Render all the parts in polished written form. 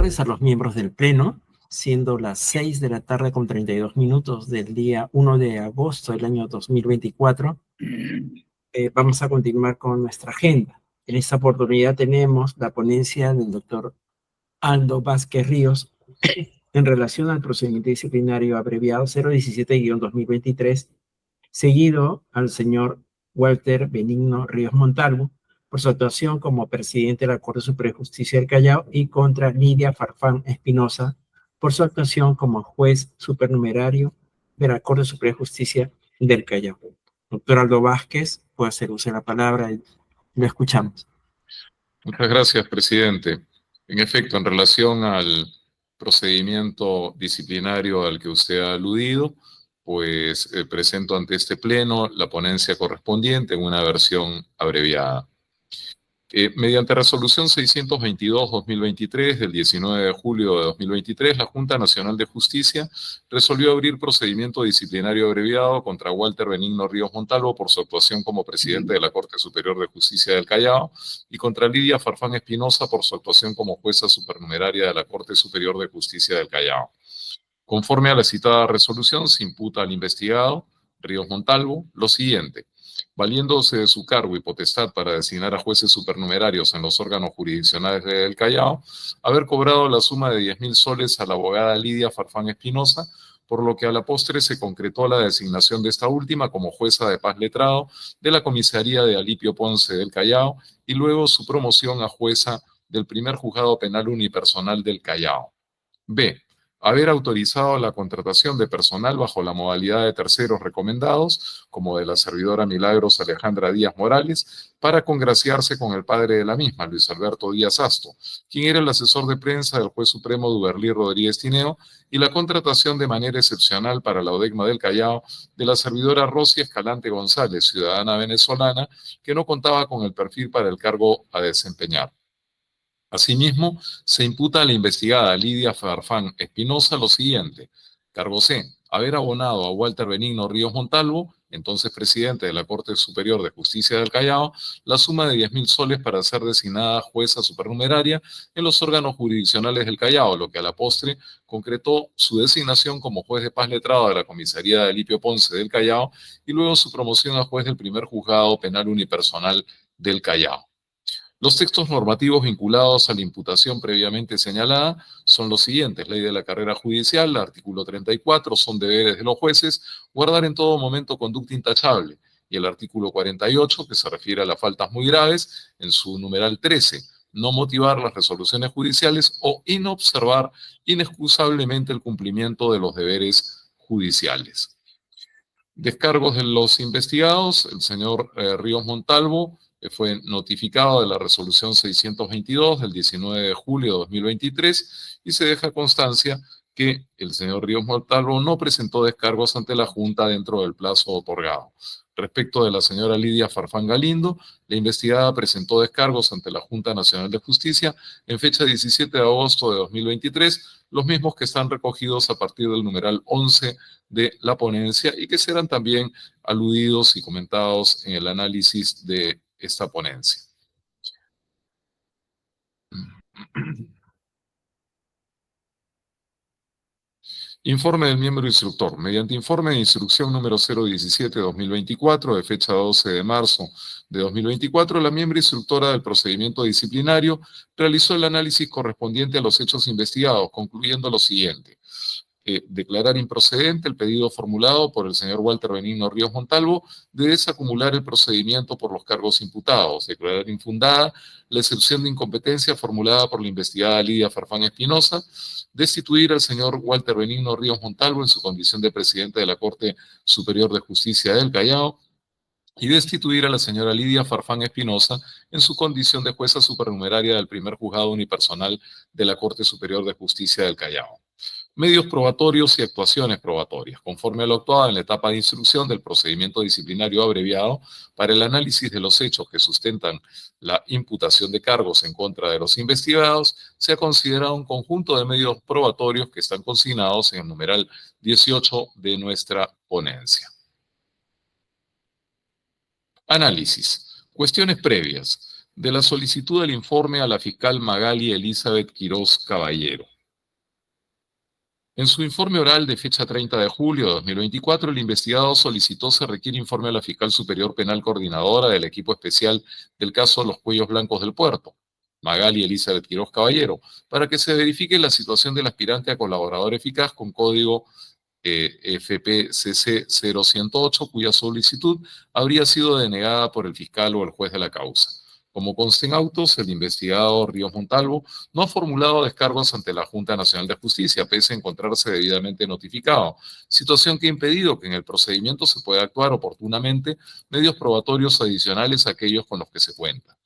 tardes a los miembros del Pleno, siendo las 6 de la tarde con 32 minutos del día 1 de agosto del año 2024. Vamos a continuar con nuestra agenda. En esta oportunidad tenemos la ponencia del doctor Aldo Vázquez Ríos en relación al procedimiento disciplinario abreviado 017-2023, seguido al señor Walter Benigno Ríos Montalvo por su actuación como presidente de la Corte Suprema de Justicia del Callao y contra Lidia Farfán Espinosa por su actuación como juez supernumerario de la Corte Suprema de Justicia del Callao. Doctor Aldo Vázquez, puede hacer uso de la palabra y lo escuchamos. Muchas gracias, presidente. En efecto, en relación al procedimiento disciplinario al que usted ha aludido, pues presento ante este pleno la ponencia correspondiente en una versión abreviada. Mediante resolución 622-2023 del 19 de julio de 2023, la Junta Nacional de Justicia resolvió abrir procedimiento disciplinario abreviado contra Walter Benigno Ríos Montalvo por su actuación como presidente de la Corte Superior de Justicia del Callao y contra Lidia Farfán Espinosa por su actuación como jueza supernumeraria de la Corte Superior de Justicia del Callao. Conforme a la citada resolución, se imputa al investigado Ríos Montalvo lo siguiente: valiéndose de su cargo y potestad para designar a jueces supernumerarios en los órganos jurisdiccionales del Callao, haber cobrado la suma de 10.000 soles a la abogada Lidia Farfán Espinosa, por lo que a la postre se concretó la designación de esta última como jueza de paz letrado de la comisaría de Alipio Ponce del Callao y luego su promoción a jueza del primer juzgado penal unipersonal del Callao. B. Haber autorizado la contratación de personal bajo la modalidad de terceros recomendados, como de la servidora Milagros Alejandra Díaz Morales, para congraciarse con el padre de la misma, Luis Alberto Díaz Asto, quien era el asesor de prensa del juez supremo Duberlí Rodríguez Tineo, y la contratación de manera excepcional para la ODECMA del Callao de la servidora Rosy Escalante González, ciudadana venezolana, que no contaba con el perfil para el cargo a desempeñar. Asimismo, se imputa a la investigada Lidia Farfán Espinosa lo siguiente: cargo C, haber abonado a Walter Benigno Ríos Montalvo, entonces presidente de la Corte Superior de Justicia del Callao, la suma de 10.000 soles para ser designada jueza supernumeraria en los órganos jurisdiccionales del Callao, lo que a la postre concretó su designación como juez de paz letrado de la comisaría de Alipio Ponce del Callao y luego su promoción a juez del primer juzgado penal unipersonal del Callao. Los textos normativos vinculados a la imputación previamente señalada son los siguientes: Ley de la Carrera Judicial, artículo 34, son deberes de los jueces guardar en todo momento conducta intachable, y el artículo 48, que se refiere a las faltas muy graves, en su numeral 13, no motivar las resoluciones judiciales o inobservar inexcusablemente el cumplimiento de los deberes judiciales. Descargos de los investigados: el señor Ríos Montalvo fue notificado de la resolución 622 del 19 de julio de 2023 y se deja constancia que el señor Ríos Montalvo no presentó descargos ante la Junta dentro del plazo otorgado. Respecto de la señora Lidia Farfán Galindo, la investigada presentó descargos ante la Junta Nacional de Justicia en fecha 17 de agosto de 2023, los mismos que están recogidos a partir del numeral 11 de la ponencia y que serán también aludidos y comentados en el análisis de esta ponencia. Informe del miembro instructor. Mediante informe de instrucción número 017-2024, de fecha 12 de marzo de 2024, la miembro instructora del procedimiento disciplinario realizó el análisis correspondiente a los hechos investigados, concluyendo lo siguiente: declarar improcedente el pedido formulado por el señor Walter Benigno Ríos Montalvo de desacumular el procedimiento por los cargos imputados, declarar infundada la excepción de incompetencia formulada por la investigada Lidia Farfán Espinosa, destituir al señor Walter Benigno Ríos Montalvo en su condición de presidente de la Corte Superior de Justicia del Callao y destituir a la señora Lidia Farfán Espinosa en su condición de jueza supernumeraria del primer juzgado unipersonal de la Corte Superior de Justicia del Callao. Medios probatorios y actuaciones probatorias. Conforme a lo actuado en la etapa de instrucción del procedimiento disciplinario abreviado, para el análisis de los hechos que sustentan la imputación de cargos en contra de los investigados, se ha considerado un conjunto de medios probatorios que están consignados en el numeral 18 de nuestra ponencia. Análisis. Cuestiones previas. De la solicitud del informe a la fiscal Magali Elizabeth Quiroz Caballero. En su informe oral de fecha 30 de julio de 2024, el investigado solicitó se requiere informe a la fiscal superior penal coordinadora del equipo especial del caso Los Cuellos Blancos del Puerto, Magali Elizabeth Quiroz Caballero, para que se verifique la situación del aspirante a colaborador eficaz con código FPCC 0108, cuya solicitud habría sido denegada por el fiscal o el juez de la causa. Como consta en autos, el investigado Ríos Montalvo no ha formulado descargos ante la Junta Nacional de Justicia, pese a encontrarse debidamente notificado, situación que ha impedido que en el procedimiento se pueda actuar oportunamente medios probatorios adicionales a aquellos con los que se cuenta.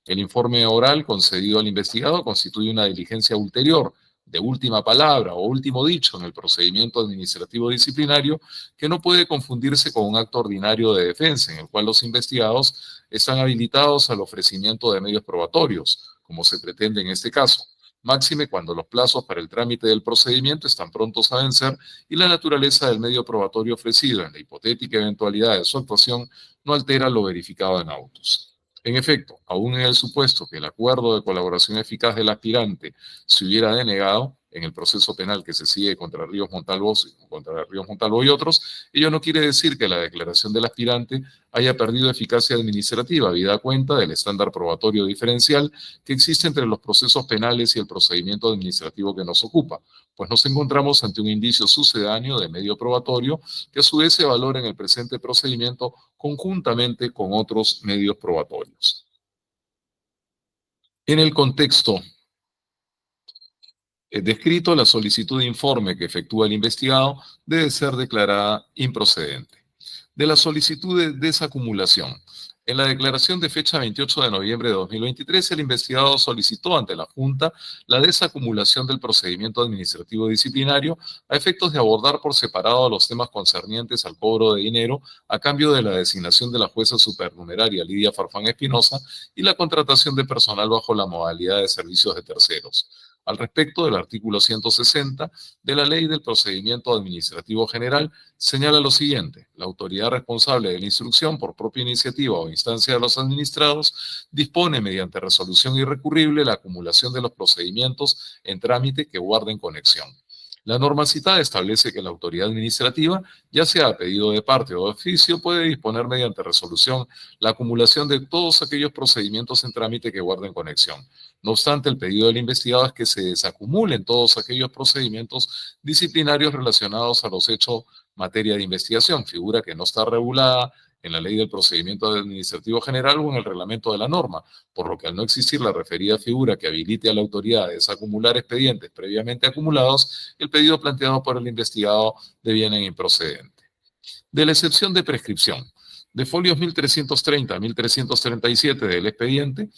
El informe oral concedido al investigado constituye una diligencia ulterior, de última palabra o último dicho en el procedimiento administrativo disciplinario, que no puede confundirse con un acto ordinario de defensa, en el cual los investigados están habilitados al ofrecimiento de medios probatorios, como se pretende en este caso, máxime cuando los plazos para el trámite del procedimiento están prontos a vencer y la naturaleza del medio probatorio ofrecido en la hipotética eventualidad de su actuación no altera lo verificado en autos. En efecto, aún en el supuesto que el acuerdo de colaboración eficaz del aspirante se hubiera denegado en el proceso penal que se sigue contra Ríos Montalvo y otros, ello no quiere decir que la declaración del aspirante haya perdido eficacia administrativa, habida cuenta del estándar probatorio diferencial que existe entre los procesos penales y el procedimiento administrativo que nos ocupa, pues nos encontramos ante un indicio sucedáneo de medio probatorio que a su vez se valora en el presente procedimiento conjuntamente con otros medios probatorios. En el contexto descrito, la solicitud de informe que efectúa el investigado debe ser declarada improcedente. De la solicitud de desacumulación. En la declaración de fecha 28 de noviembre de 2023, el investigado solicitó ante la Junta la desacumulación del procedimiento administrativo disciplinario a efectos de abordar por separado los temas concernientes al cobro de dinero a cambio de la designación de la jueza supernumeraria Lidia Farfán Espinosa y la contratación de personal bajo la modalidad de servicios de terceros. Al respecto del artículo 160 de la Ley del Procedimiento Administrativo General, señala lo siguiente: la autoridad responsable de la instrucción por propia iniciativa o instancia de los administrados dispone mediante resolución irrecurrible la acumulación de los procedimientos en trámite que guarden conexión. La norma citada establece que la autoridad administrativa, ya sea a pedido de parte o de oficio, puede disponer mediante resolución la acumulación de todos aquellos procedimientos en trámite que guarden conexión. No obstante, el pedido del investigado es que se desacumulen todos aquellos procedimientos disciplinarios relacionados a los hechos materia de investigación, figura que no está regulada en la Ley del Procedimiento Administrativo General o en el reglamento de la norma, por lo que al no existir la referida figura que habilite a la autoridad a desacumular expedientes previamente acumulados, el pedido planteado por el investigado deviene improcedente. De la excepción de prescripción, de folios 1330 a 1337 del expediente,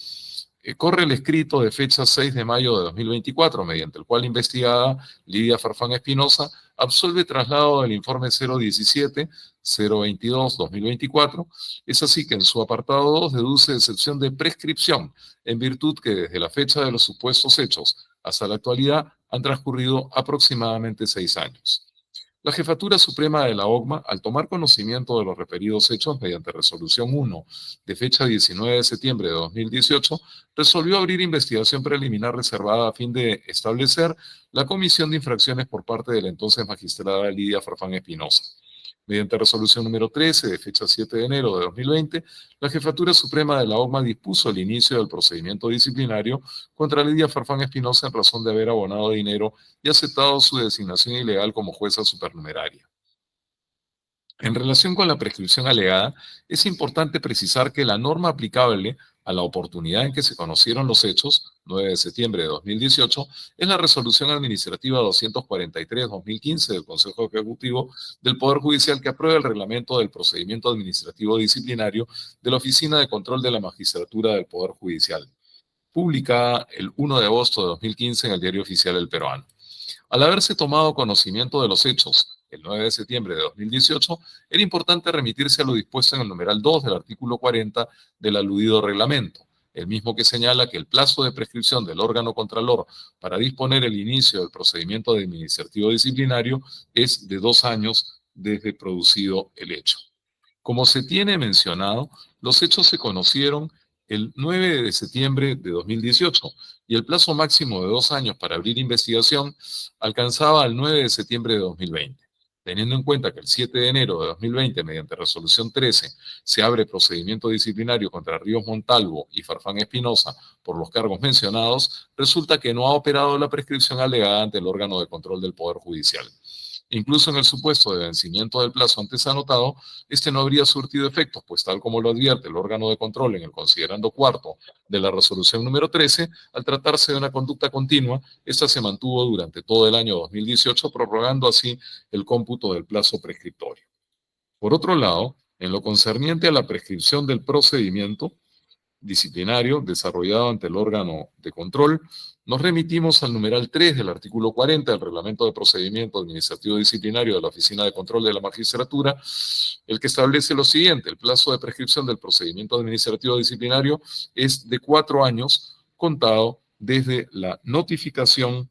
corre el escrito de fecha 6 de mayo de 2024, mediante el cual la investigada Lidia Farfán Espinosa absolve traslado del informe 017-022-2024. Es así que en su apartado 2 deduce excepción de prescripción, en virtud que desde la fecha de los supuestos hechos hasta la actualidad han transcurrido aproximadamente 6 años. La Jefatura Suprema de la OCMA, al tomar conocimiento de los referidos hechos mediante resolución 1 de fecha 19 de septiembre de 2018, resolvió abrir investigación preliminar reservada a fin de establecer la comisión de infracciones por parte de la entonces magistrada Lidia Farfán Espinosa. Mediante resolución número 13 de fecha 7 de enero de 2020, la Jefatura Suprema de la OCMA dispuso el inicio del procedimiento disciplinario contra Lidia Farfán Espinosa en razón de haber abonado dinero y aceptado su designación ilegal como jueza supernumeraria. En relación con la prescripción alegada, es importante precisar que la norma aplicable a la oportunidad en que se conocieron los hechos, 9 de septiembre de 2018, es la Resolución Administrativa 243-2015 del Consejo Ejecutivo del Poder Judicial que aprueba el reglamento del procedimiento administrativo disciplinario de la Oficina de Control de la Magistratura del Poder Judicial, publicada el 1 de agosto de 2015 en el Diario Oficial del Peruano. Al haberse tomado conocimiento de los hechos el 9 de septiembre de 2018, era importante remitirse a lo dispuesto en el numeral 2 del artículo 40 del aludido reglamento, el mismo que señala que el plazo de prescripción del órgano contralor para disponer el inicio del procedimiento administrativo disciplinario es de 2 años desde producido el hecho. Como se tiene mencionado, los hechos se conocieron el 9 de septiembre de 2018 y el plazo máximo de 2 años para abrir investigación alcanzaba el 9 de septiembre de 2020. Teniendo en cuenta que el 7 de enero de 2020, mediante resolución 13, se abre procedimiento disciplinario contra Ríos Montalvo y Farfán Espinosa por los cargos mencionados, resulta que no ha operado la prescripción alegada ante el órgano de control del Poder Judicial. Incluso en el supuesto de vencimiento del plazo antes anotado, este no habría surtido efectos, pues tal como lo advierte el órgano de control en el considerando cuarto de la resolución número 13, al tratarse de una conducta continua, esta se mantuvo durante todo el año 2018, prorrogando así el cómputo del plazo prescriptorio. Por otro lado, en lo concerniente a la prescripción del procedimiento disciplinario desarrollado ante el órgano de control, nos remitimos al numeral 3 del artículo 40 del Reglamento de Procedimiento Administrativo Disciplinario de la Oficina de Control de la Magistratura, el que establece lo siguiente: el plazo de prescripción del procedimiento administrativo disciplinario es de 4 años contado desde la notificación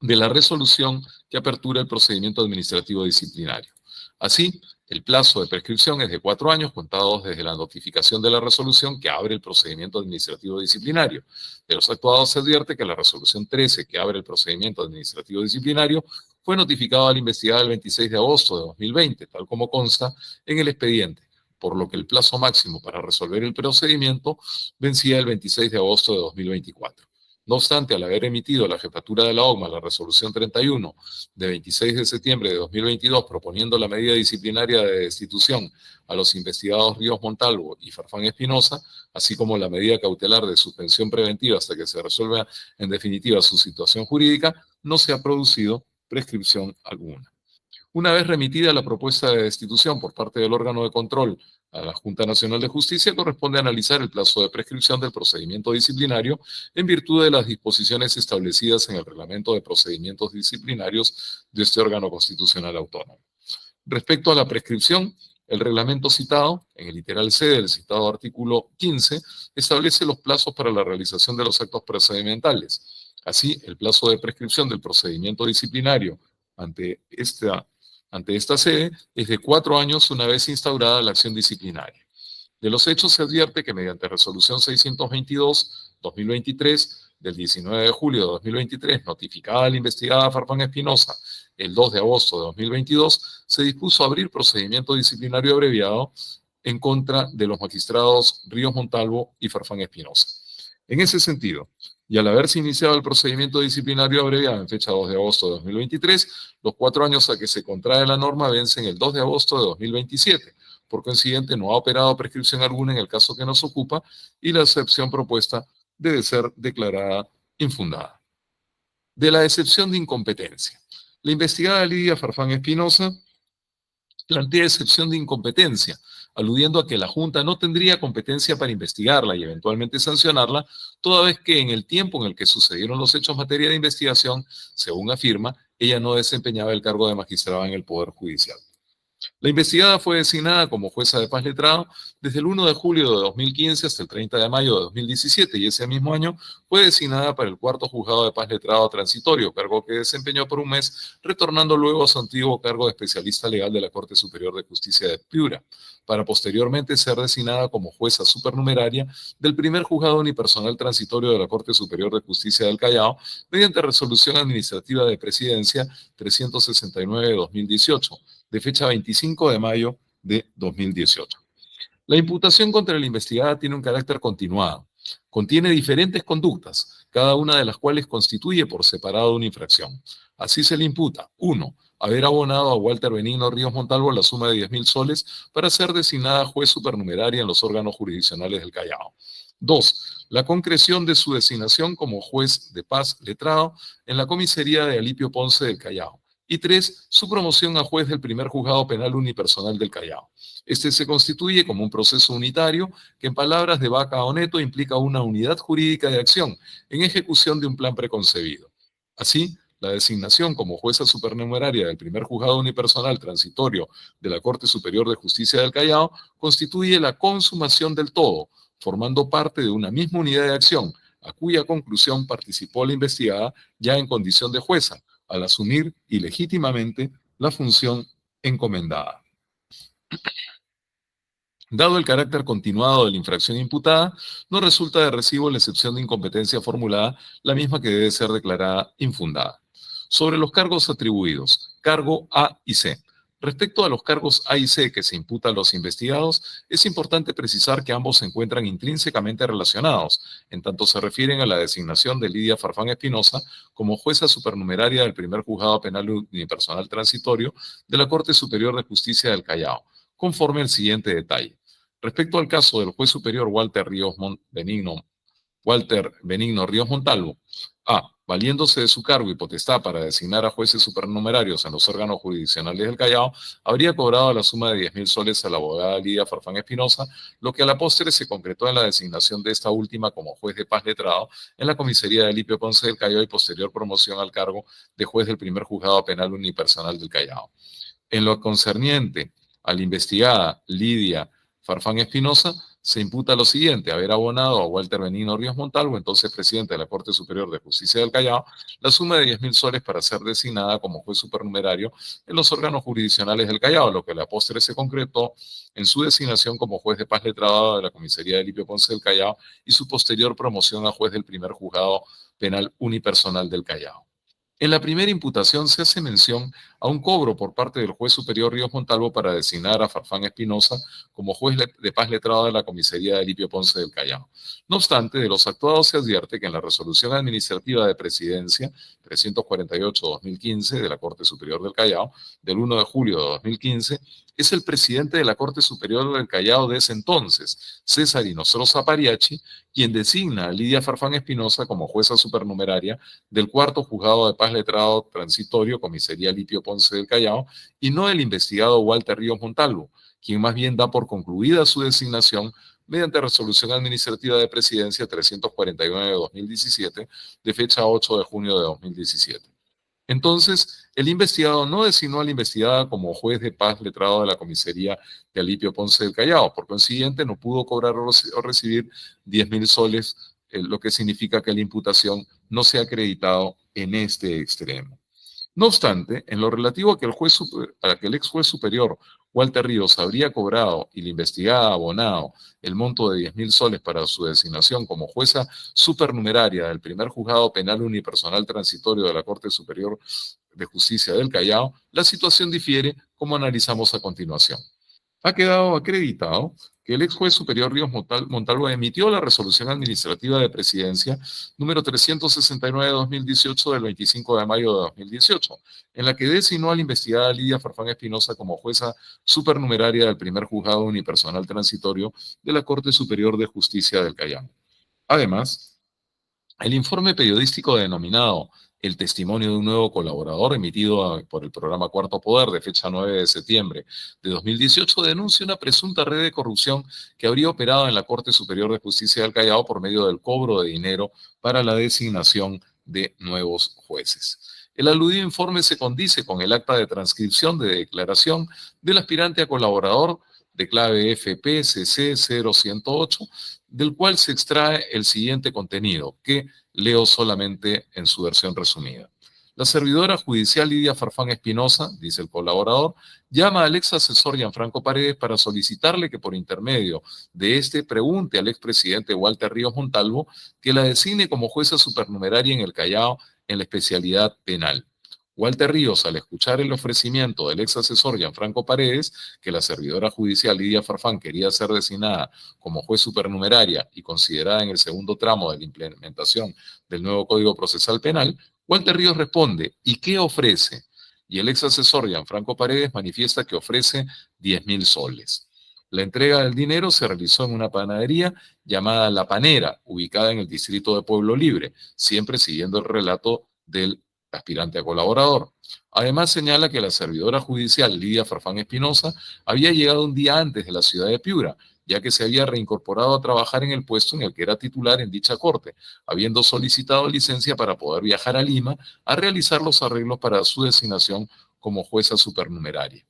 de la resolución que apertura el procedimiento administrativo disciplinario. Así, el plazo de prescripción es de 4 años contados desde la notificación de la resolución que abre el procedimiento administrativo disciplinario. De los actuados se advierte que la resolución 13 que abre el procedimiento administrativo disciplinario fue notificada al investigado el 26 de agosto de 2020, tal como consta en el expediente, por lo que el plazo máximo para resolver el procedimiento vencía el 26 de agosto de 2024. No obstante, al haber emitido la Jefatura de la OGMA la resolución 31 de 26 de septiembre de 2022 proponiendo la medida disciplinaria de destitución a los investigados Ríos Montalvo y Farfán Espinosa, así como la medida cautelar de suspensión preventiva hasta que se resuelva en definitiva su situación jurídica, no se ha producido prescripción alguna. Una vez remitida la propuesta de destitución por parte del órgano de control a la Junta Nacional de Justicia, corresponde analizar el plazo de prescripción del procedimiento disciplinario en virtud de las disposiciones establecidas en el Reglamento de Procedimientos Disciplinarios de este órgano constitucional autónomo. Respecto a la prescripción, el reglamento citado, en el literal C del citado artículo 15, establece los plazos para la realización de los actos procedimentales. Así, el plazo de prescripción del procedimiento disciplinario ante esta sede es de 4 años una vez instaurada la acción disciplinaria. De los hechos se advierte que mediante resolución 622-2023 del 19 de julio de 2023, notificada a la investigada Farfán Espinosa el 2 de agosto de 2022, se dispuso abrir procedimiento disciplinario abreviado en contra de los magistrados Ríos Montalvo y Farfán Espinosa. En ese sentido, y al haberse iniciado el procedimiento disciplinario abreviado en fecha 2 de agosto de 2023, los 4 años a que se contrae la norma vencen el 2 de agosto de 2027. Por consiguiente, no ha operado prescripción alguna en el caso que nos ocupa y la excepción propuesta debe ser declarada infundada. De la excepción de incompetencia. La investigada Lidia Farfán Espinosa plantea excepción de incompetencia, aludiendo a que la Junta no tendría competencia para investigarla y eventualmente sancionarla, toda vez que en el tiempo en el que sucedieron los hechos en materia de investigación, según afirma, ella no desempeñaba el cargo de magistrada en el Poder Judicial. La investigada fue designada como jueza de paz letrado desde el 1 de julio de 2015 hasta el 30 de mayo de 2017 y ese mismo año fue designada para el cuarto juzgado de paz letrado transitorio, cargo que desempeñó por un mes, retornando luego a su antiguo cargo de especialista legal de la Corte Superior de Justicia de Piura, para posteriormente ser designada como jueza supernumeraria del primer juzgado unipersonal transitorio de la Corte Superior de Justicia del Callao mediante resolución administrativa de presidencia 369 de 2018. De fecha 25 de mayo de 2018. La imputación contra la investigada tiene un carácter continuado. Contiene diferentes conductas, cada una de las cuales constituye por separado una infracción. Así se le imputa: 1. Haber abonado a Walter Benigno Ríos Montalvo la suma de 10.000 soles para ser designada juez supernumeraria en los órganos jurisdiccionales del Callao. 2. La concreción de su designación como juez de paz letrado en la comisaría de Alipio Ponce del Callao. Y 3, su promoción a juez del primer juzgado penal unipersonal del Callao. Este se constituye como un proceso unitario que, en palabras de Vaca Oneto, implica una unidad jurídica de acción en ejecución de un plan preconcebido. Así, la designación como jueza supernumeraria del primer juzgado unipersonal transitorio de la Corte Superior de Justicia del Callao constituye la consumación del todo, formando parte de una misma unidad de acción, a cuya conclusión participó la investigada ya en condición de jueza, al asumir ilegítimamente la función encomendada. Dado el carácter continuado de la infracción imputada, no resulta de recibo la excepción de incompetencia formulada, la misma que debe ser declarada infundada. Sobre los cargos atribuidos, cargo A y C. Respecto a los cargos A y C que se imputan a los investigados, es importante precisar que ambos se encuentran intrínsecamente relacionados, en tanto se refieren a la designación de Lidia Farfán Espinosa como jueza supernumeraria del primer juzgado penal unipersonal transitorio de la Corte Superior de Justicia del Callao, conforme al siguiente detalle. Respecto al caso del juez superior Walter Benigno Ríos Montalvo, A. Valiéndose de su cargo y potestad para designar a jueces supernumerarios en los órganos jurisdiccionales del Callao, habría cobrado la suma de 10.000 soles a la abogada Lidia Farfán Espinosa, lo que a la postre se concretó en la designación de esta última como juez de paz letrado en la comisaría de Alipio Ponce del Callao y posterior promoción al cargo de juez del primer juzgado penal unipersonal del Callao. En lo concerniente a la investigada Lidia Farfán Espinosa, se imputa lo siguiente: haber abonado a Walter Benigno Ríos Montalvo, entonces presidente de la Corte Superior de Justicia del Callao, la suma de 10.000 soles para ser designada como juez supernumerario en los órganos jurisdiccionales del Callao, lo que a la postre se concretó en su designación como juez de paz letrado de la comisaría de Alipio Ponce del Callao y su posterior promoción a juez del primer juzgado penal unipersonal del Callao. En la primera imputación se hace mención a un cobro por parte del juez superior Ríos Montalvo para designar a Farfán Espinosa como juez de paz letrado de la comisaría de Alipio Ponce del Callao. No obstante, de los actuados se advierte que en la resolución administrativa de presidencia 348-2015 de la Corte Superior del Callao, del 1 de julio de 2015, es el presidente de la Corte Superior del Callao de ese entonces, César Inostroza Pariachi, quien designa a Lidia Farfán Espinosa como jueza supernumeraria del cuarto juzgado de paz letrado transitorio, comisaría Alipio Ponce del Callao, y no el investigado Walter Ríos Montalvo, quien más bien da por concluida su designación mediante resolución administrativa de presidencia 349 de 2017, de fecha 8 de junio de 2017. Entonces, el investigado no designó a la investigada como juez de paz letrado de la comisaría de Alipio Ponce del Callao. Por consiguiente, no pudo cobrar o recibir 10.000 soles, lo que significa que la imputación no se ha acreditado en este extremo. No obstante, en lo relativo a que el ex juez superior Walter Ríos habría cobrado y la investigada abonado el monto de 10.000 soles para su designación como jueza supernumeraria del primer juzgado penal unipersonal transitorio de la Corte Superior de Justicia del Callao, la situación difiere, como analizamos a continuación. Ha quedado acreditado que el ex juez superior Ríos Montalvo emitió la resolución administrativa de presidencia número 369-2018 del 25 de mayo de 2018, en la que designó a la investigada Lidia Farfán Espinosa como jueza supernumeraria del primer juzgado unipersonal transitorio de la Corte Superior de Justicia del Callao. Además, el informe periodístico denominado El testimonio de un nuevo colaborador, emitido por el programa Cuarto Poder de fecha 9 de septiembre de 2018, denuncia una presunta red de corrupción que habría operado en la Corte Superior de Justicia del Callao por medio del cobro de dinero para la designación de nuevos jueces. El aludido informe se condice con el acta de transcripción de declaración del aspirante a colaborador de clave FPCC 0108, del cual se extrae el siguiente contenido, que leo solamente en su versión resumida. La servidora judicial Lidia Farfán Espinosa, dice el colaborador, llama al ex asesor Gianfranco Paredes para solicitarle que por intermedio de este pregunte al expresidente Walter Ríos Montalvo que la designe como jueza supernumeraria en el Callao en la especialidad penal. Walter Ríos, al escuchar el ofrecimiento del ex asesor Gianfranco Paredes, que la servidora judicial Lidia Farfán quería ser designada como juez supernumeraria y considerada en el segundo tramo de la implementación del nuevo Código Procesal Penal, Walter Ríos responde: ¿y qué ofrece? Y el ex asesor Gianfranco Paredes manifiesta que ofrece 10.000 soles. La entrega del dinero se realizó en una panadería llamada La Panera, ubicada en el distrito de Pueblo Libre, siempre siguiendo el relato del aspirante a colaborador. Además señala que la servidora judicial Lidia Farfán Espinosa había llegado un día antes de la ciudad de Piura, ya que se había reincorporado a trabajar en el puesto en el que era titular en dicha corte, habiendo solicitado licencia para poder viajar a Lima a realizar los arreglos para su designación como jueza supernumeraria.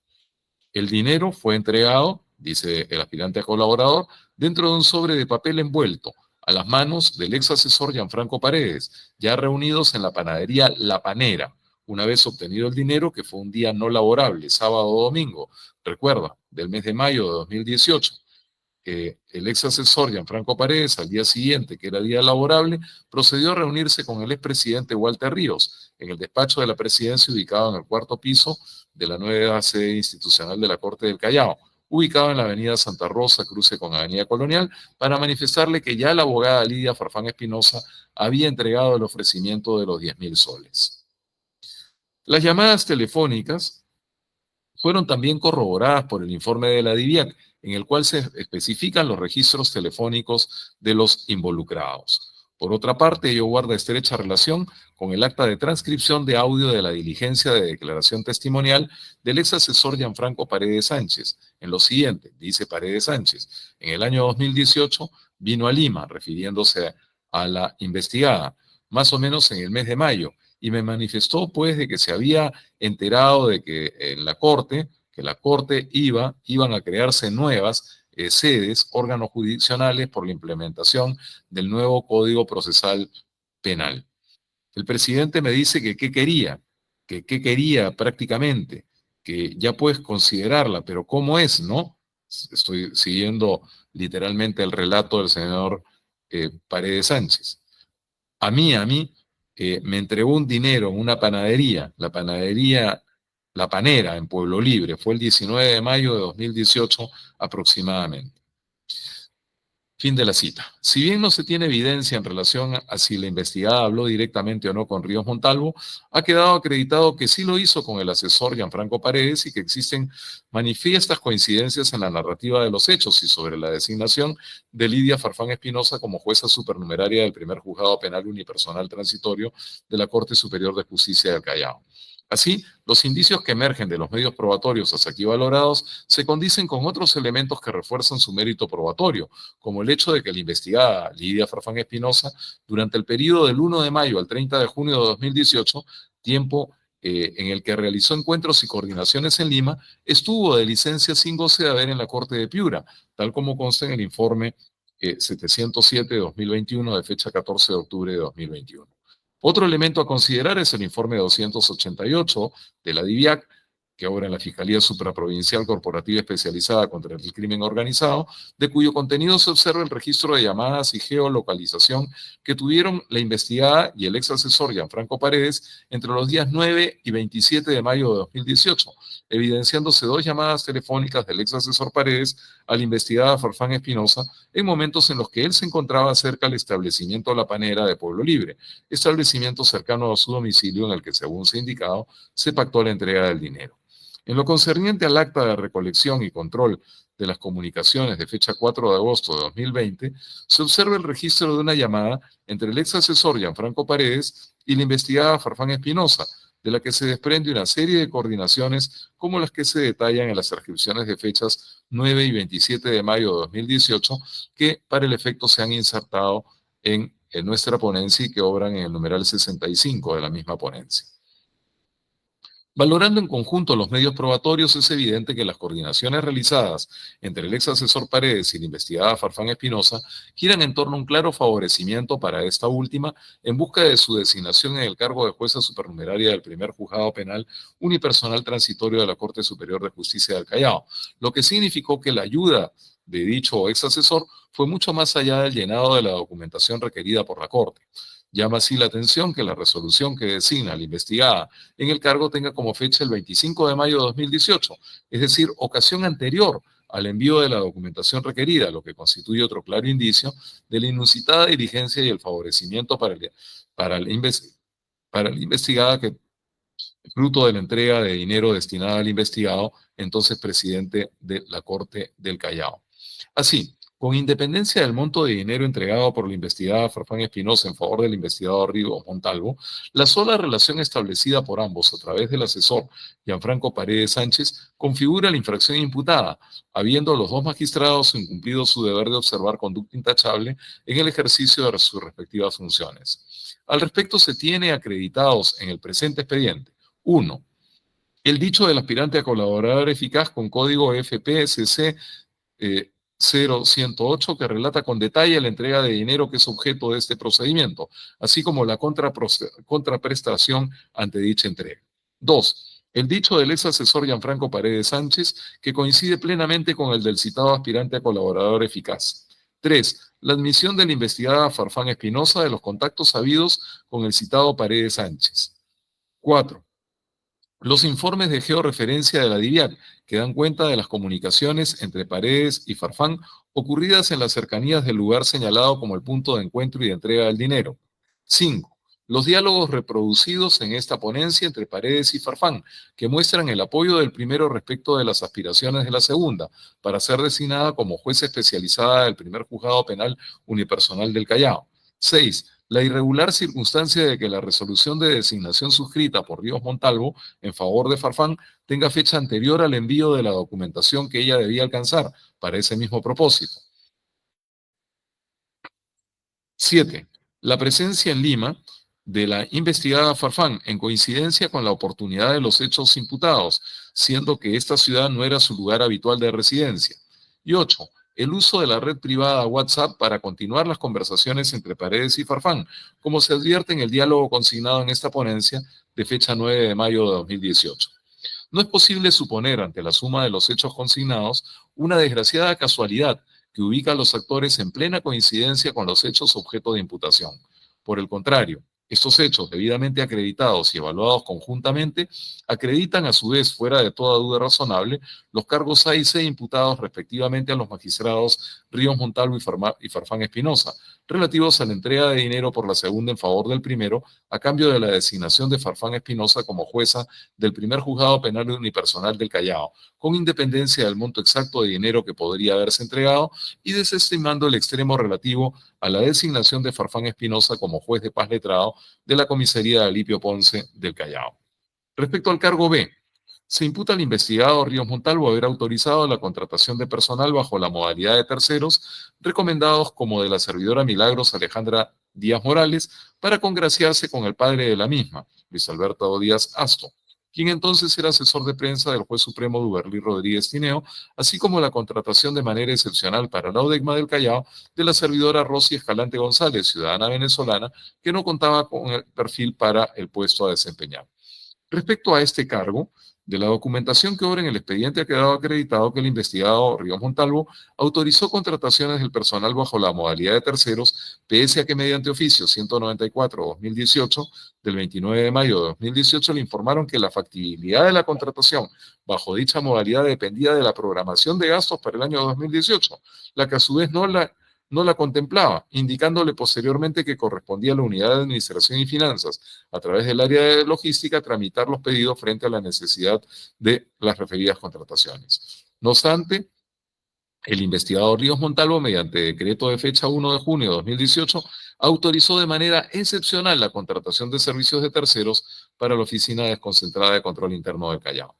El dinero fue entregado, dice el aspirante a colaborador, dentro de un sobre de papel envuelto, a las manos del ex asesor Gianfranco Paredes, ya reunidos en la panadería La Panera, una vez obtenido el dinero, que fue un día no laborable, sábado o domingo, recuerda, del mes de mayo de 2018. el ex asesor Gianfranco Paredes, al día siguiente, que era día laborable, procedió a reunirse con el expresidente Walter Ríos en el despacho de la presidencia ubicado en el cuarto piso de la nueva sede institucional de la Corte del Callao, ubicado en la avenida Santa Rosa, cruce con avenida Colonial, para manifestarle que ya la abogada Lidia Farfán Espinosa había entregado el ofrecimiento de los 10.000 soles. Las llamadas telefónicas fueron también corroboradas por el informe de la DIVIAC, en el cual se especifican los registros telefónicos de los involucrados. Por otra parte, ello guarda estrecha relación con el acta de transcripción de audio de la diligencia de declaración testimonial del ex asesor Gianfranco Paredes Sánchez. En lo siguiente, dice Paredes Sánchez, en el año 2018 vino a Lima, refiriéndose a la investigada, más o menos en el mes de mayo, y me manifestó pues de que se había enterado de que en la Corte, iban a crearse nuevas sedes, órganos jurisdiccionales por la implementación del nuevo Código Procesal Penal. El presidente me dice que qué quería prácticamente, que ya puedes considerarla, pero ¿cómo es, no? Estoy siguiendo literalmente el relato del señor Paredes Sánchez. A mí, me entregó un dinero en una panadería, la panadería La Panera en Pueblo Libre, fue el 19 de mayo de 2018 aproximadamente. Fin de la cita. Si bien no se tiene evidencia en relación a si la investigada habló directamente o no con Ríos Montalvo, ha quedado acreditado que sí lo hizo con el asesor Gianfranco Paredes y que existen manifiestas coincidencias en la narrativa de los hechos y sobre la designación de Lidia Farfán Espinosa como jueza supernumeraria del primer juzgado penal unipersonal transitorio de la Corte Superior de Justicia del Callao. Así, los indicios que emergen de los medios probatorios hasta aquí valorados se condicen con otros elementos que refuerzan su mérito probatorio, como el hecho de que la investigada Lidia Farfán Espinosa, durante el periodo del 1 de mayo al 30 de junio de 2018, tiempo en el que realizó encuentros y coordinaciones en Lima, estuvo de licencia sin goce de haber en la Corte de Piura, tal como consta en el informe 707 de 2021 de fecha 14 de octubre de 2021. Otro elemento a considerar es el informe 288 de la DIVIAC, que obra en la Fiscalía Supraprovincial Corporativa Especializada contra el Crimen Organizado, de cuyo contenido se observa el registro de llamadas y geolocalización que tuvieron la investigada y el ex asesor Gianfranco Paredes entre los días 9 y 27 de mayo de 2018, evidenciándose 2 llamadas telefónicas del ex asesor Paredes a la investigada Farfán Espinosa en momentos en los que él se encontraba cerca del establecimiento La Panera de Pueblo Libre, establecimiento cercano a su domicilio en el que, según se ha indicado, se pactó la entrega del dinero. En lo concerniente al acta de recolección y control de las comunicaciones de fecha 4 de agosto de 2020, se observa el registro de una llamada entre el ex asesor Gianfranco Paredes y la investigada Farfán Espinosa, de la que se desprende una serie de coordinaciones como las que se detallan en las transcripciones de fechas 9 y 27 de mayo de 2018, que para el efecto se han insertado en nuestra ponencia y que obran en el numeral 65 de la misma ponencia. Valorando en conjunto los medios probatorios, es evidente que las coordinaciones realizadas entre el ex asesor Paredes y la investigada Farfán Espinosa giran en torno a un claro favorecimiento para esta última en busca de su designación en el cargo de jueza supernumeraria del primer juzgado penal unipersonal transitorio de la Corte Superior de Justicia del Callao, lo que significó que la ayuda de dicho ex asesor fue mucho más allá del llenado de la documentación requerida por la Corte. Llama así la atención que la resolución que designa a la investigada en el cargo tenga como fecha el 25 de mayo de 2018, es decir, ocasión anterior al envío de la documentación requerida, lo que constituye otro claro indicio de la inusitada diligencia y el favorecimiento para la investigada, que fruto de la entrega de dinero destinado al investigado, entonces presidente de la Corte del Callao. Así, con independencia del monto de dinero entregado por la investigada Farfán Espinosa en favor del investigador Ríos Montalvo, la sola relación establecida por ambos a través del asesor Gianfranco Paredes Sánchez configura la infracción imputada, habiendo los 2 magistrados incumplido su deber de observar conducta intachable en el ejercicio de sus respectivas funciones. Al respecto, se tiene acreditados en el presente expediente: 1. El dicho del aspirante a colaborador eficaz con código FPSC 0108, que relata con detalle la entrega de dinero que es objeto de este procedimiento, así como la contraprestación ante dicha entrega. 2. El dicho del ex asesor Gianfranco Paredes Sánchez, que coincide plenamente con el del citado aspirante a colaborador eficaz. 3. La admisión de la investigada Farfán Espinosa de los contactos habidos con el citado Paredes Sánchez. 4. Los informes de georreferencia de la DIVIAC, que dan cuenta de las comunicaciones entre Paredes y Farfán ocurridas en las cercanías del lugar señalado como el punto de encuentro y de entrega del dinero. 5. Los diálogos reproducidos en esta ponencia entre Paredes y Farfán, que muestran el apoyo del primero respecto de las aspiraciones de la segunda, para ser designada como juez especializada del primer juzgado penal unipersonal del Callao. 6. La irregular circunstancia de que la resolución de designación suscrita por Ríos Montalvo en favor de Farfán tenga fecha anterior al envío de la documentación que ella debía alcanzar para ese mismo propósito. 7. La presencia en Lima de la investigada Farfán en coincidencia con la oportunidad de los hechos imputados, siendo que esta ciudad no era su lugar habitual de residencia. Y 8. El uso de la red privada WhatsApp para continuar las conversaciones entre Paredes y Farfán, como se advierte en el diálogo consignado en esta ponencia de fecha 9 de mayo de 2018. No es posible suponer, ante la suma de los hechos consignados, una desgraciada casualidad que ubica a los actores en plena coincidencia con los hechos objeto de imputación. Por el contrario, estos hechos, debidamente acreditados y evaluados conjuntamente, acreditan a su vez, fuera de toda duda razonable, los cargos A y C imputados respectivamente a los magistrados Ríos Montalvo y Farfán Espinosa, relativos a la entrega de dinero por la segunda en favor del primero, a cambio de la designación de Farfán Espinosa como jueza del primer juzgado penal unipersonal del Callao, con independencia del monto exacto de dinero que podría haberse entregado y desestimando el extremo relativo a la designación de Farfán Espinosa como juez de paz letrado de la comisaría de Alipio Ponce del Callao. Respecto al cargo B, se imputa al investigado Ríos Montalvo haber autorizado la contratación de personal bajo la modalidad de terceros, recomendados como de la servidora Milagros Alejandra Díaz Morales, para congraciarse con el padre de la misma, Luis Alberto Díaz Asto, quien entonces era asesor de prensa del juez supremo Duberlí Rodríguez Tineo, así como la contratación de manera excepcional para la ODECMA del Callao de la servidora Rosy Escalante González, ciudadana venezolana, que no contaba con el perfil para el puesto a desempeñar. Respecto a este cargo, de la documentación que obra en el expediente ha quedado acreditado que el investigado Ríos Montalvo autorizó contrataciones del personal bajo la modalidad de terceros, pese a que mediante oficio 194-2018 del 29 de mayo de 2018 le informaron que la factibilidad de la contratación bajo dicha modalidad dependía de la programación de gastos para el año 2018, la que a su vez no la contemplaba, indicándole posteriormente que correspondía a la Unidad de Administración y Finanzas, a través del área de logística, tramitar los pedidos frente a la necesidad de las referidas contrataciones. No obstante, el investigador Ríos Montalvo, mediante decreto de fecha 1 de junio de 2018, autorizó de manera excepcional la contratación de servicios de terceros para la Oficina Desconcentrada de Control Interno del Callao.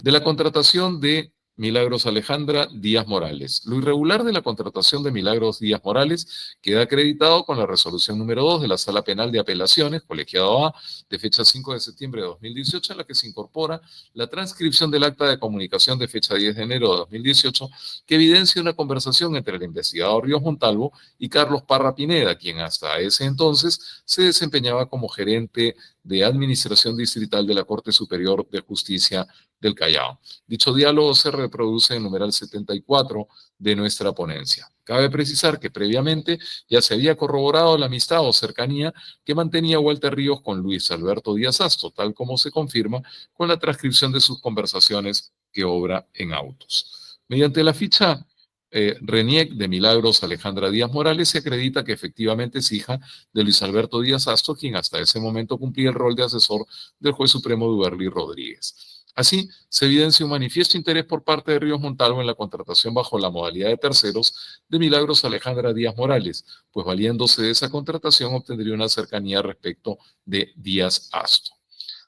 De la contratación de Milagros Alejandra Díaz Morales. Lo irregular de la contratación de Milagros Díaz Morales queda acreditado con la resolución número 2 de la Sala Penal de Apelaciones, colegiado A, de fecha 5 de septiembre de 2018, en la que se incorpora la transcripción del acta de comunicación de fecha 10 de enero de 2018, que evidencia una conversación entre el investigador Ríos Montalvo y Carlos Parra Pineda, quien hasta ese entonces se desempeñaba como gerente de Administración Distrital de la Corte Superior de Justicia del Callao. Dicho diálogo se reproduce en numeral 74 de nuestra ponencia. Cabe precisar que previamente ya se había corroborado la amistad o cercanía que mantenía Walter Ríos con Luis Alberto Díaz Asto, tal como se confirma con la transcripción de sus conversaciones que obra en autos. Mediante la ficha RENIEC de Milagros Alejandra Díaz Morales se acredita que efectivamente es hija de Luis Alberto Díaz Asto, quien hasta ese momento cumplía el rol de asesor del juez supremo Duberlí Rodríguez. Así, se evidencia un manifiesto interés por parte de Ríos Montalvo en la contratación bajo la modalidad de terceros de Milagros Alejandra Díaz Morales, pues valiéndose de esa contratación obtendría una cercanía respecto de Díaz Asto.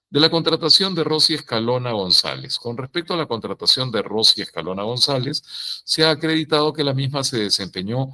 De la contratación de Rosy Escalona González. Con respecto a la contratación de Rosy Escalona González, se ha acreditado que la misma se desempeñó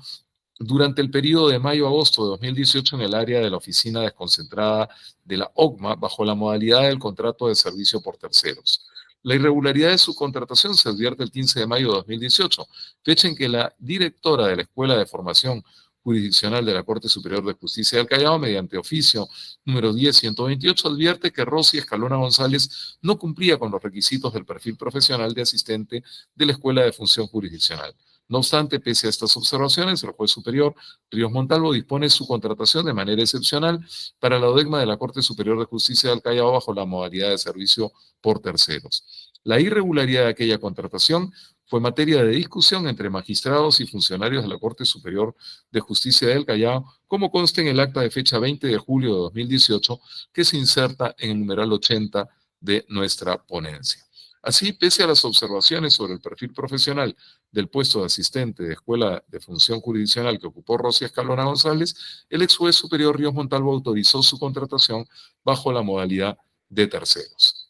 durante el periodo de mayo-agosto de 2018 en el área de la oficina desconcentrada de la OCMA bajo la modalidad del contrato de servicio por terceros. La irregularidad de su contratación se advierte el 15 de mayo de 2018, fecha en que la directora de la Escuela de Formación Jurisdiccional de la Corte Superior de Justicia del Callao, mediante oficio número 10-128, advierte que Rosy Escalona González no cumplía con los requisitos del perfil profesional de asistente de la Escuela de Función Jurisdiccional. No obstante, pese a estas observaciones, el juez superior Ríos Montalvo dispone su contratación de manera excepcional para la ODECMA de la Corte Superior de Justicia del Callao bajo la modalidad de servicio por terceros. La irregularidad de aquella contratación fue materia de discusión entre magistrados y funcionarios de la Corte Superior de Justicia del Callao, como consta en el acta de fecha 20 de julio de 2018, que se inserta en el numeral 80 de nuestra ponencia. Así, pese a las observaciones sobre el perfil profesional del puesto de asistente de Escuela de Función Jurisdiccional que ocupó Rosy Escalona González, el ex juez superior Ríos Montalvo autorizó su contratación bajo la modalidad de terceros.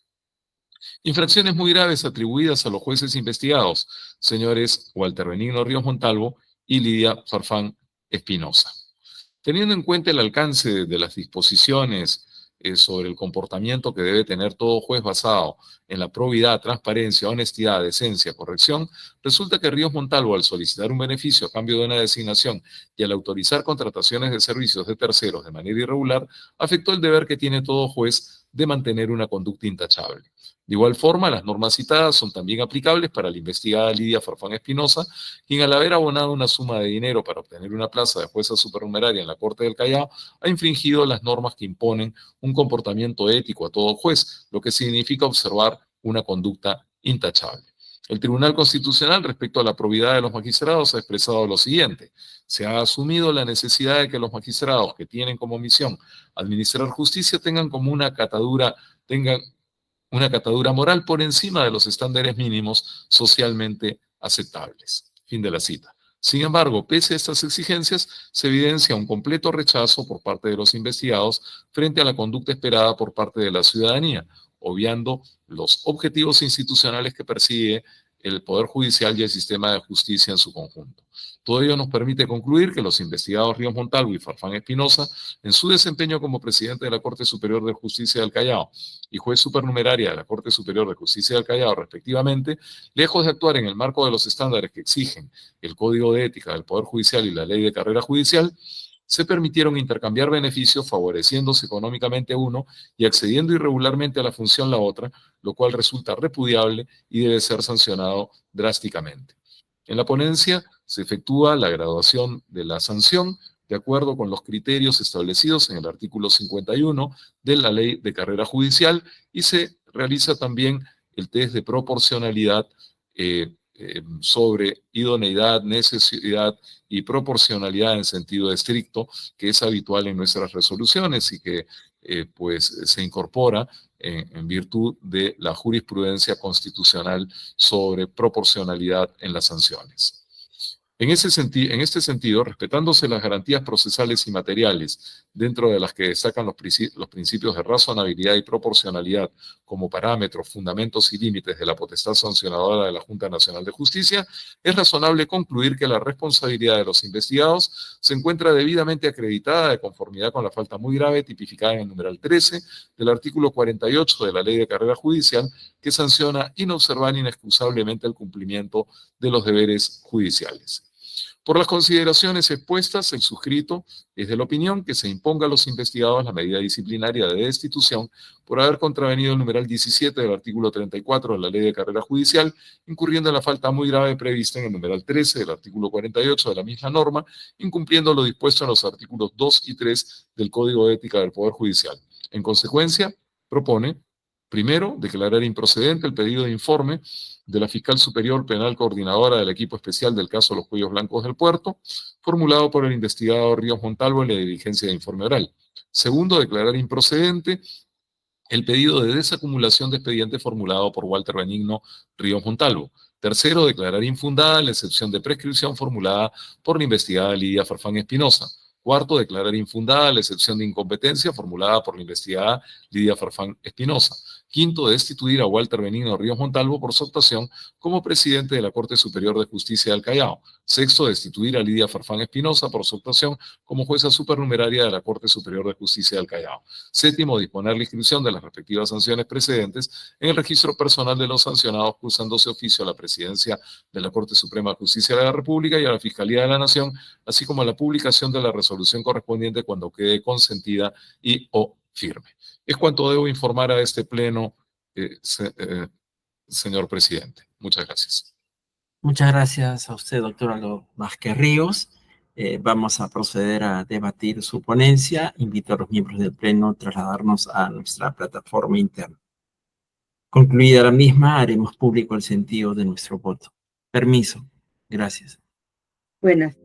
Infracciones muy graves atribuidas a los jueces investigados, señores Walter Benigno Ríos Montalvo y Lidia Farfán Espinosa. Teniendo en cuenta el alcance de las disposiciones sobre el comportamiento que debe tener todo juez basado en la probidad, transparencia, honestidad, decencia, corrección, resulta que Ríos Montalvo, al solicitar un beneficio a cambio de una designación y al autorizar contrataciones de servicios de terceros de manera irregular, afectó el deber que tiene todo juez de mantener una conducta intachable. De igual forma, las normas citadas son también aplicables para la investigada Lidia Farfán Espinosa, quien al haber abonado una suma de dinero para obtener una plaza de jueza supernumeraria en la Corte del Callao, ha infringido las normas que imponen un comportamiento ético a todo juez, lo que significa observar una conducta intachable. El Tribunal Constitucional, respecto a la probidad de los magistrados, ha expresado lo siguiente: se ha asumido la necesidad de que los magistrados que tienen como misión administrar justicia tengan una catadura moral por encima de los estándares mínimos socialmente aceptables. Fin de la cita. Sin embargo, pese a estas exigencias, se evidencia un completo rechazo por parte de los investigados frente a la conducta esperada por parte de la ciudadanía, obviando los objetivos institucionales que persigue el Poder Judicial y el sistema de justicia en su conjunto. Todo ello nos permite concluir que los investigados Ríos Montalvo y Farfán Espinosa, en su desempeño como presidente de la Corte Superior de Justicia del Callao y juez supernumeraria de la Corte Superior de Justicia del Callao, respectivamente, lejos de actuar en el marco de los estándares que exigen el Código de Ética del Poder Judicial y la Ley de Carrera Judicial, se permitieron intercambiar beneficios favoreciéndose económicamente uno y accediendo irregularmente a la función la otra, lo cual resulta repudiable y debe ser sancionado drásticamente. En la ponencia se efectúa la graduación de la sanción de acuerdo con los criterios establecidos en el artículo 51 de la Ley de Carrera Judicial y se realiza también el test de proporcionalidad sobre idoneidad, necesidad y proporcionalidad en sentido estricto, que es habitual en nuestras resoluciones y que pues se incorpora en virtud de la jurisprudencia constitucional sobre proporcionalidad en las sanciones. En este sentido, respetándose las garantías procesales y materiales, dentro de las que destacan los principios de razonabilidad y proporcionalidad como parámetros, fundamentos y límites de la potestad sancionadora de la Junta Nacional de Justicia, es razonable concluir que la responsabilidad de los investigados se encuentra debidamente acreditada de conformidad con la falta muy grave tipificada en el numeral 13 del artículo 48 de la Ley de Carrera Judicial, que sanciona inobservar inexcusablemente el cumplimiento de los deberes judiciales. Por las consideraciones expuestas, el suscrito es de la opinión que se imponga a los investigados la medida disciplinaria de destitución por haber contravenido el numeral 17 del artículo 34 de la Ley de Carrera Judicial, incurriendo en la falta muy grave prevista en el numeral 13 del artículo 48 de la misma norma, incumpliendo lo dispuesto en los artículos 2 y 3 del Código de Ética del Poder Judicial. En consecuencia, propone, primero, declarar improcedente el pedido de informe de la Fiscal Superior Penal Coordinadora del Equipo Especial del caso Los Cuellos Blancos del Puerto, formulado por el investigador Ríos Montalvo en la diligencia de informe oral. Segundo, declarar improcedente el pedido de desacumulación de expediente formulado por Walter Benigno Ríos Montalvo. Tercero, declarar infundada la excepción de prescripción formulada por la investigada Lidia Farfán Espinosa. Cuarto, declarar infundada la excepción de incompetencia formulada por la investigada Lidia Farfán Espinosa. Quinto, destituir a Walter Benigno Ríos Montalvo por su actuación como presidente de la Corte Superior de Justicia del Callao. Sexto, destituir a Lidia Farfán Espinosa por su actuación como jueza supernumeraria de la Corte Superior de Justicia del Callao. Séptimo, disponer la inscripción de las respectivas sanciones precedentes en el registro personal de los sancionados, cursándose oficio a la presidencia de la Corte Suprema de Justicia de la República y a la Fiscalía de la Nación, así como a la publicación de la resolución correspondiente cuando quede consentida y o firme. Es cuanto debo informar a este pleno, señor presidente. Muchas gracias. Muchas gracias a usted, doctor Aldo Vázquez Ríos. Vamos a proceder a debatir su ponencia. Invito a los miembros del pleno a trasladarnos a nuestra plataforma interna. Concluida la misma, haremos público el sentido de nuestro voto. Permiso. Gracias. Buenas